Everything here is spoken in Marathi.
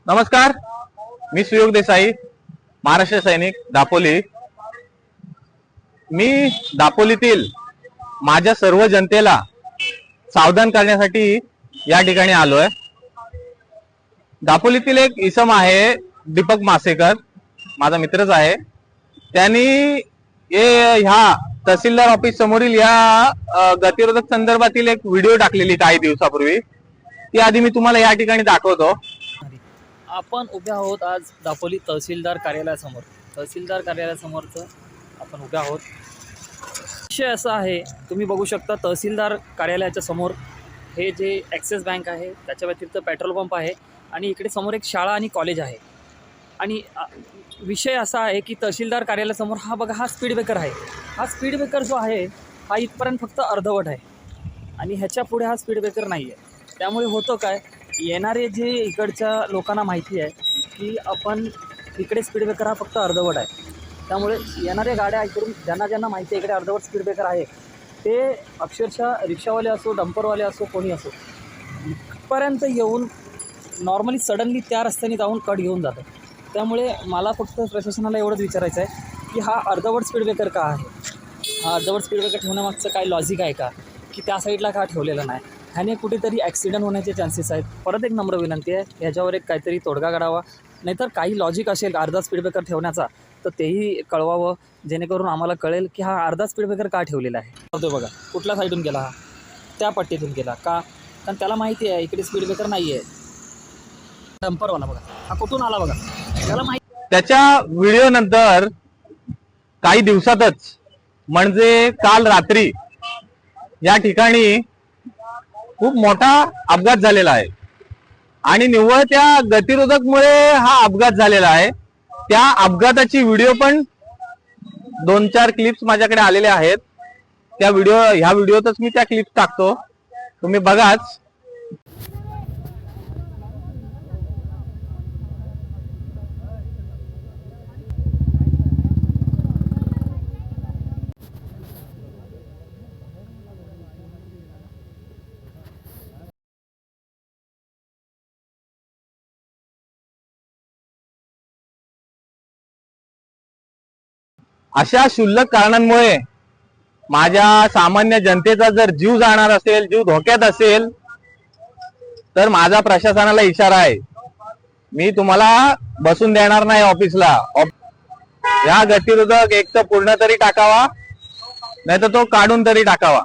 नमस्कार, मी सुयोग देसाई, महाराष्ट्र सैनिक, दापोली। मी दापोलीतील माझ्या सर्व जनतेला सावधान करण्यासाठी या ठिकाणी आलोय। दापोलीतील एक इसम आहे दीपक मासेकर, माझा मित्रच आहे। त्यांनी ह्या तहसीलदार ऑफिस समोरील या गतिरोधक संदर्भातील एक व्हिडिओ टाकलेली काही दिवसापूर्वी, ती आधी मी तुम्हाला या ठिकाणी दाखवतो। आपण उभे आहोत आज दापोली तहसीलदार कार्यालयासमोर। तहसीलदार कार्यालयासमोरचं आपण उभे आहोत। विषय असा आहे, तुम्ही बघू शकता तहसीलदार कार्यालयाच्या समोर हे जे ॲक्सिस बँक आहे, त्याच्या व्यतिरिक्त पेट्रोल पंप आहे आणि इकडे समोर एक शाळा आणि कॉलेज आहे। आणि विषय असा आहे की तहसीलदार कार्यालयासमोर हा बघा, हा स्पीड ब्रेकर आहे। हा स्पीड ब्रेकर जो आहे हा इथपर्यंत फक्त अर्धवट आहे आणि ह्याच्या पुढे हा स्पीड ब्रेकर नाही आहे। त्यामुळे होतं काय, येणारे जे इकडच्या लोकांना माहिती आहे की आपण इकडे स्पीड ब्रेकर हा फक्त अर्धवट आहे, त्यामुळे येणाऱ्या गाड्या इकडून ज्यांना माहिती आहे इकडे अर्धवट स्पीड ब्रेकर आहे, ते अक्षरशः रिक्षावाले असो, डंपरवाले असो, कोणी असो, इथपर्यंत येऊन नॉर्मली सडनली त्या रस्त्याने जाऊन कट घेऊन जातं। त्यामुळे मला फक्त प्रशासनाला एवढंच विचारायचं आहे की हा अर्धवट स्पीड ब्रेकर का आहे, हा अर्धवट स्पीड ब्रेकर ठेवण्यामागचं काय लॉजिक आहे का, की त्या साईडला का ठेवलेलं नाही, ह्याने कुठेतरी ॲक्सिडेंट होण्याचे चान्सेस आहेत। परत एक नम्र विनंती आहे, ह्याच्यावर एक काहीतरी तोडगा काढावा, नाहीतर काही लॉजिक असेल अर्धा स्पीड ब्रेकर ठेवण्याचा तर तेही कळवावं, जेणेकरून आम्हाला कळेल की हा अर्धा स्पीड ब्रेकर का ठेवलेला आहे। तो बघा कुठल्या साईडून गेला, हा त्या पट्टीतून गेला का, कारण त्याला माहिती आहे इकडे स्पीड ब्रेकर नाही आहे। डंपरवाला बघा हा कुठून आला बघा, त्याला माहिती। त्याच्या व्हिडिओ नंतर काही दिवसातच म्हणजे काल रात्री या ठिकाणी खूप मोठा अपघात झालेला आहे आणि निव्वळ त्या गतिरोधकमुळे हा अपघात झालेला आहे। त्या अपघाताची व्हिडिओ पण 2-4 क्लिप्स माझ्याकडे आलेले आहेत। ह्या व्हिडिओतच मी त्या क्लिप्स टाकतो, तुम्ही बघाच। अशा क्षुल्लक कारणांमुळे माझ्या सामान्य जनतेचा जर जीव जाणार असेल, जीव धोक्यात असेल, तर माझा प्रशासनाला इशारा आहे, मी तुम्हाला बसून देणार नाही ऑफिसला। या गतिरोधक एक तर पूर्ण तरी टाकावा, नाहीतर तो काढून तरी टाकावा।